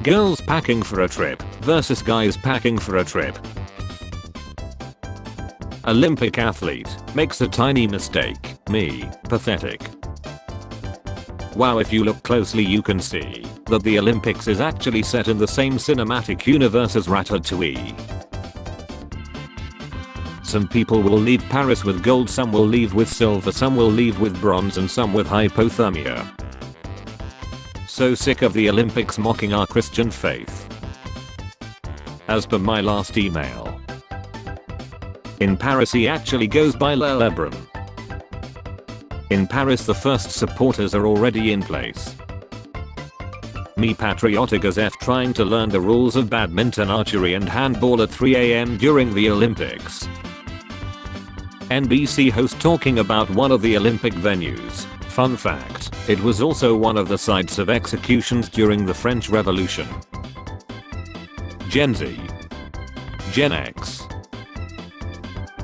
Girls packing for a trip versus guys packing for a trip. Olympic athlete makes a tiny mistake. Me, pathetic. Wow, if you look closely you can see that the Olympics is actually set in the same cinematic universe as Ratatouille. Some people will leave Paris with gold, some will leave with silver, some will leave with bronze, and some with hypothermia. So sick of the Olympics mocking our Christian faith. As per my last email, in Paris he actually goes by Le Lebrun. In Paris the first supporters are already in place. Me patriotic as F trying to learn the rules of badminton, archery and handball at 3 AM during the Olympics. NBC host talking about one of the Olympic venues. Fun fact, it was also one of the sites of executions during the French Revolution. Gen Z. Gen X.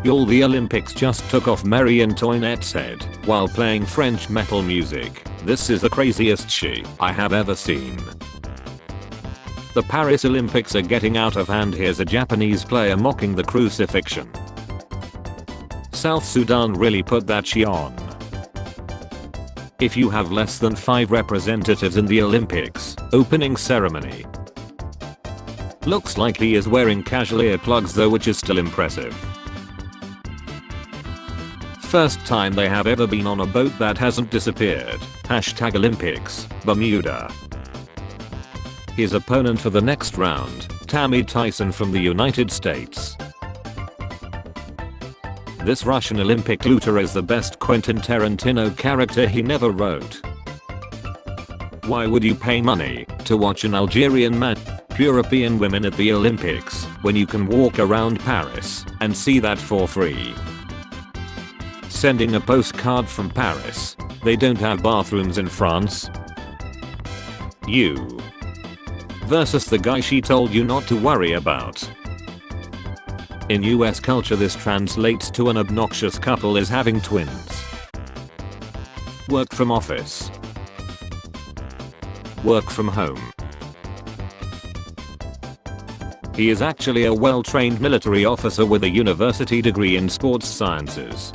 Y'all, the Olympics just took off Marie Antoinette's head while playing French metal music. This is the craziest shit I have ever seen. The Paris Olympics are getting out of hand. Here's a Japanese player mocking the crucifixion. South Sudan really put that shit on. If you have less than 5 representatives in the Olympics opening ceremony. Looks like he is wearing casual earplugs though, which is still impressive. First time they have ever been on a boat that hasn't disappeared. Hashtag Olympics, Bermuda. His opponent for the next round, Tammy Tyson from the United States. This Russian Olympic looter is the best Quentin Tarantino character he never wrote. Why would you pay money to watch an Algerian man European women at the Olympics when you can walk around Paris and see that for free? Sending a postcard from Paris. They don't have bathrooms in France. You versus the guy she told you not to worry about. In US culture this translates to an obnoxious couple is having twins. Work from office. Work from home. He is actually a well-trained military officer with a university degree in sports sciences.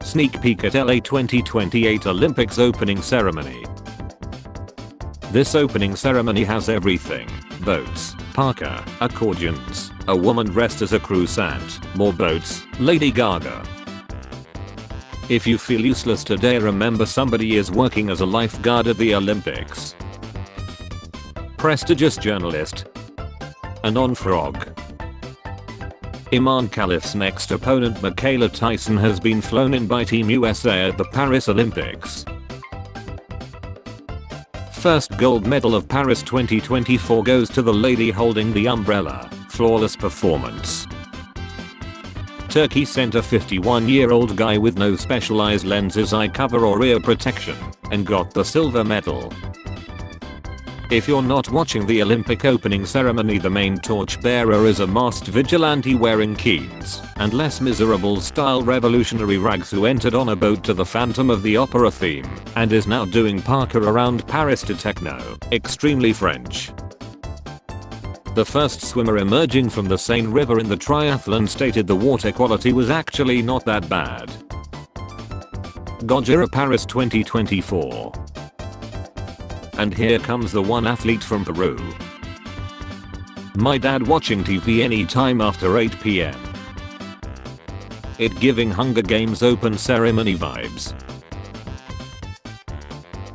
Sneak peek at LA 2028 Olympics opening ceremony. This opening ceremony has everything. Boats, parka, accordions, a woman dressed as a croissant, more boats, Lady Gaga. If you feel useless today, remember somebody is working as a lifeguard at the Olympics. Prestigious journalist. Anon Frog. Iman Khalif's next opponent Michaela Tyson has been flown in by Team USA at the Paris Olympics. First gold medal of Paris 2024 goes to the lady holding the umbrella. Flawless performance. Turkey sent a 51-year-old guy with no specialized lenses, eye cover or ear protection and got the silver medal. If you're not watching the Olympic opening ceremony, the main torchbearer is a masked vigilante wearing Keens and Les Miserables style revolutionary rags who entered on a boat to the Phantom of the Opera theme and is now doing parkour around Paris to techno. Extremely French. The first swimmer emerging from the Seine River in the triathlon stated the water quality was actually not that bad. Gojira Paris 2024. And here comes the one athlete from Peru. My dad watching TV anytime after 8 PM. It giving Hunger Games open ceremony vibes.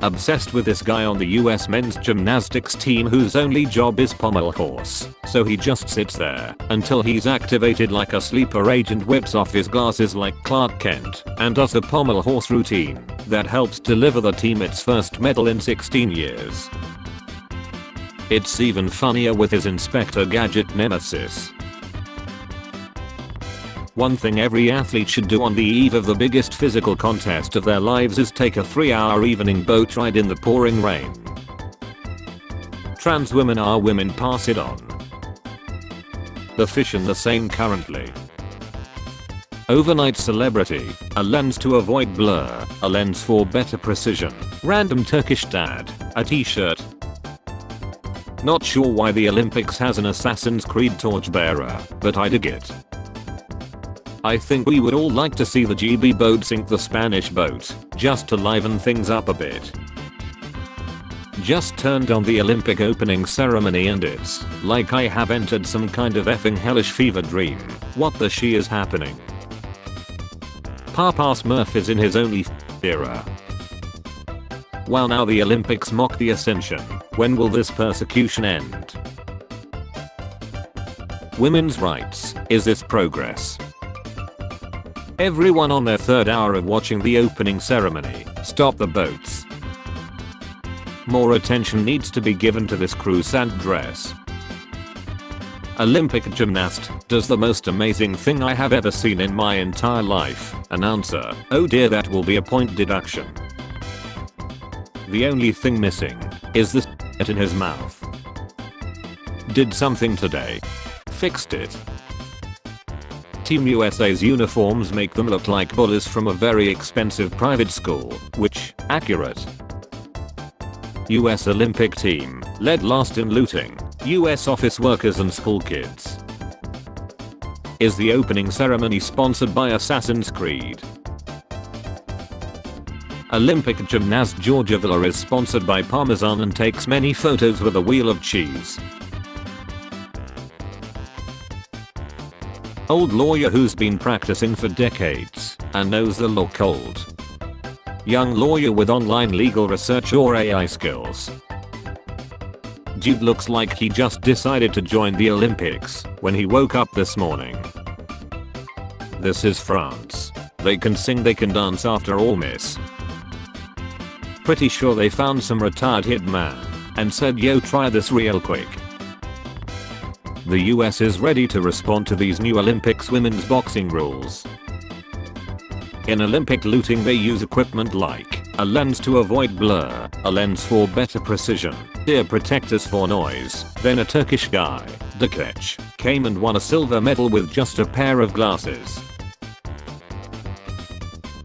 Obsessed with this guy on the US men's gymnastics team whose only job is pommel horse, so he just sits there until he's activated like a sleeper agent, whips off his glasses like Clark Kent, and does a pommel horse routine that helps deliver the team its first medal in 16 years. It's even funnier with his Inspector Gadget nemesis. One thing every athlete should do on the eve of the biggest physical contest of their lives is take a 3-hour evening boat ride in the pouring rain. Trans women are women, pass it on. The fish in the Seine currently. Overnight celebrity, a lens to avoid blur, a lens for better precision, random Turkish dad, a t-shirt. Not sure why the Olympics has an Assassin's Creed torchbearer, but I dig it. I think we would all like to see the GB boat sink the Spanish boat, just to liven things up a bit. Just turned on the Olympic opening ceremony and it's like I have entered some kind of effing hellish fever dream. What the shit is happening? Papa Smurf is in his only era. While now the Olympics mock the ascension, when will this persecution end? Women's rights, is this progress? Everyone on their third hour of watching the opening ceremony, stop the boats. More attention needs to be given to this croissant dress. Olympic gymnast does the most amazing thing I have ever seen in my entire life. Announcer, oh dear, that will be a point deduction. The only thing missing is this in his mouth. Did something today. Fixed it. Team USA's uniforms make them look like bullies from a very expensive private school, which, accurate. US Olympic team, led last in looting, US office workers and school kids. Is the opening ceremony sponsored by Assassin's Creed? Olympic gymnast Georgia Villa is sponsored by Parmesan and takes many photos with a wheel of cheese. Old lawyer who's been practicing for decades and knows the law cold. Young lawyer with online legal research or AI skills. Dude looks like he just decided to join the Olympics when he woke up this morning. This is France. They can sing, they can dance after all, miss. Pretty sure they found some retired hitman and said, yo, try this real quick. The US is ready to respond to these new Olympics women's boxing rules. In Olympic looting they use equipment like a lens to avoid blur, a lens for better precision, ear protectors for noise. Then a Turkish guy, Dikeç, came and won a silver medal with just a pair of glasses.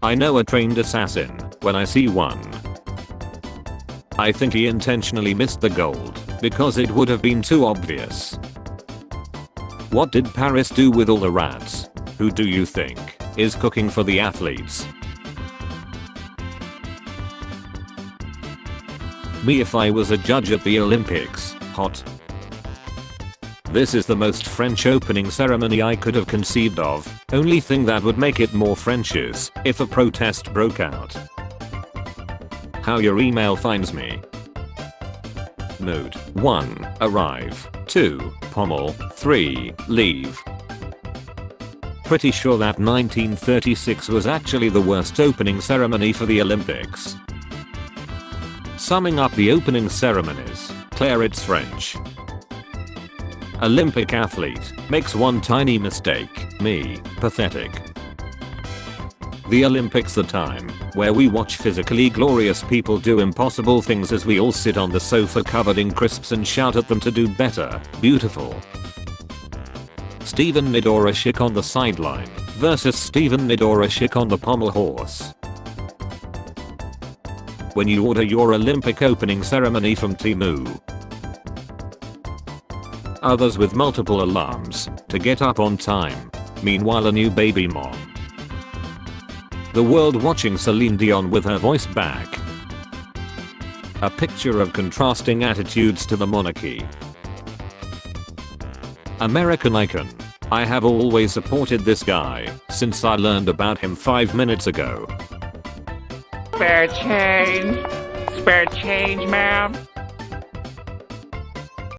I know a trained assassin when I see one. I think he intentionally missed the gold because it would have been too obvious. What did Paris do with all the rats? Who do you think is cooking for the athletes? Me if I was a judge at the Olympics. Hot. This is the most French opening ceremony I could have conceived of. Only thing that would make it more French is if a protest broke out. How your email finds me. Mood. 1. Arrive. 2. Pommel. 3. Leave. Pretty sure that 1936 was actually the worst opening ceremony for the Olympics. Summing up the opening ceremonies, Claire, it's French. Olympic athlete makes one tiny mistake. Me. Pathetic. The Olympics, the time where we watch physically glorious people do impossible things as we all sit on the sofa covered in crisps and shout at them to do better. Beautiful. Steven Nedoroshic on the sideline versus Steven Nedoroshic on the pommel horse. When you order your Olympic opening ceremony from Temu. Others with multiple alarms to get up on time. Meanwhile, a new baby mom. The world watching Celine Dion with her voice back. A picture of contrasting attitudes to the monarchy. American icon. I have always supported this guy since I learned about him 5 minutes ago. Spare change, ma'am.